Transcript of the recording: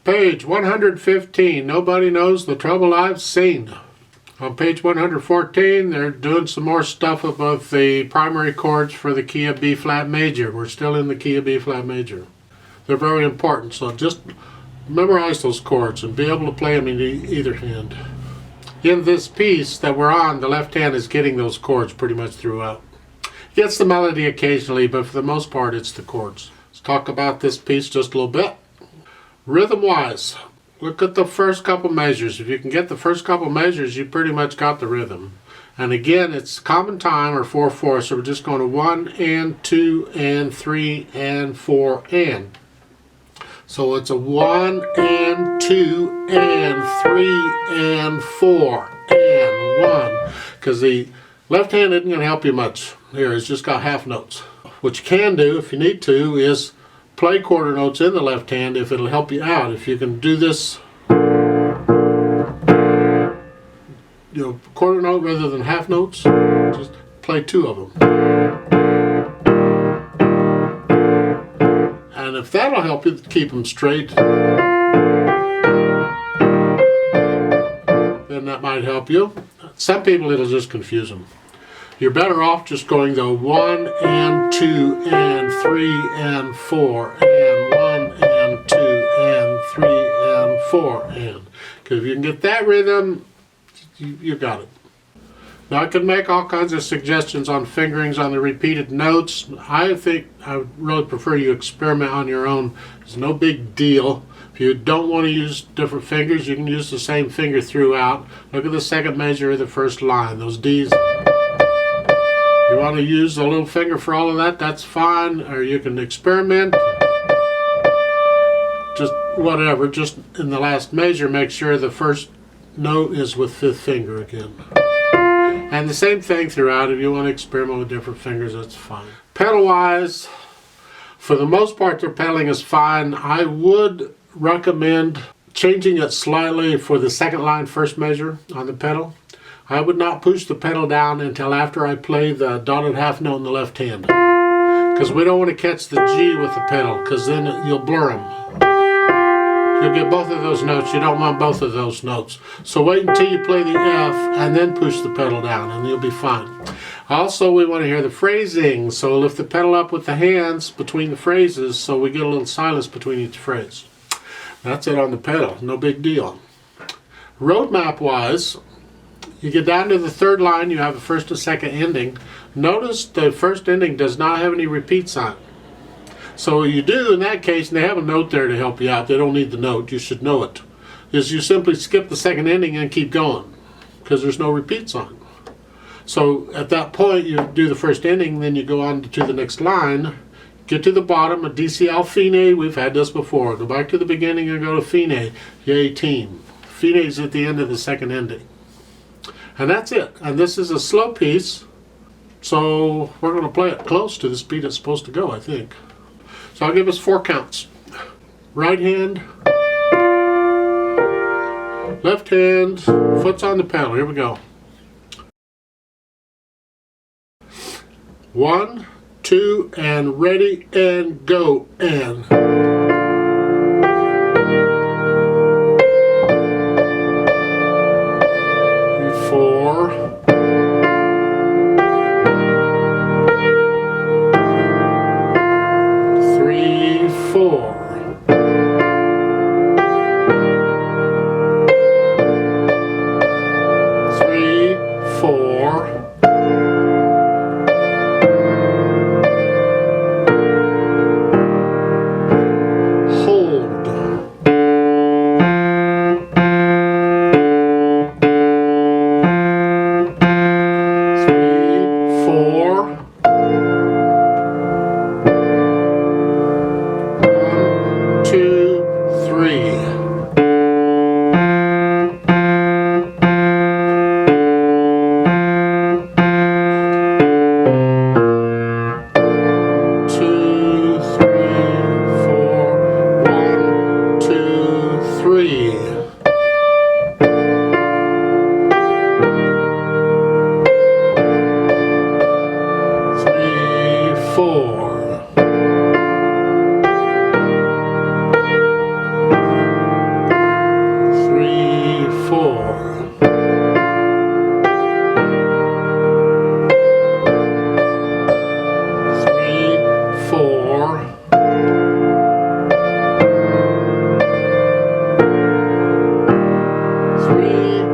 Page 115, Nobody Knows the Trouble I've Seen. On page 114, they're doing some more stuff about the primary chords for the key of B flat major. We're still in the key of B flat major. They're very important, so just memorize those chords and be able to play them in either hand. In this piece that we're on, the left hand is getting those chords pretty much throughout. Gets the melody occasionally, but for the most part it's the chords. Let's talk about this piece just a little bit. Rhythm-wise, look at the first couple measures. If you can get the first couple measures, you pretty much got the rhythm. And again, it's common time, or 4/4, so we're just going to 1 and 2 and 3 and 4 and. So it's a 1 and 2 and 3 and 4 and 1. Because the left hand isn't going to help you much. Here, it's just got half notes. What you can do, if you need to, is play quarter notes in the left hand if it'll help you out. If you can do this, quarter note rather than half notes, just play 2 of them. And if that'll help you keep them straight, then that might help you. Some people it'll just confuse them. You're better off just going the 1 and 2 and 3 and 4 and 1 and 2 and 3 and 4 and. Because if you can get that rhythm, you got it. Now I could make all kinds of suggestions on fingerings on the repeated notes. I think I would really prefer you experiment on your own. It's no big deal. If you don't want to use different fingers, you can use the same finger throughout. Look at the second measure of the first line, those D's. You want to use a little finger for all of that, that's fine, or you can experiment. Just whatever, just in the last measure, make sure the first note is with 5th finger again. And the same thing throughout. If you want to experiment with different fingers, that's fine. Pedal-wise, for the most part, their pedaling is fine. I would recommend changing it slightly for the second line, first measure on the pedal. I would not push the pedal down until after I play the dotted half note in the left hand. Because we don't want to catch the G with the pedal, because then you'll blur them. You'll get both of those notes. You don't want both of those notes. So wait until you play the F and then push the pedal down and you'll be fine. Also, we want to hear the phrasing. So lift the pedal up with the hands between the phrases so we get a little silence between each phrase. That's it on the pedal. No big deal. Roadmap-wise, you get down to the third line, you have a first and second ending. Notice the first ending does not have any repeats on it. So you do in that case, and they have a note there to help you out. They don't need the note, you should know it. Is you simply skip the second ending and keep going, because there's no repeats on it. So at that point, you do the first ending, then you go on to the next line, get to the bottom of DCL Fine. We've had this before. Go back to the beginning and go to Fine. Yay team. Fine is at the end of the second ending. And that's it. And this is a slow piece, so we're going to play it close to the speed it's supposed to go, I think. So I'll give us 4 counts. Right hand, left hand, foot's on the pedal. Here we go. 1, 2, and ready, and go, and. 4. 3, 4. 3, 4. 3, 3,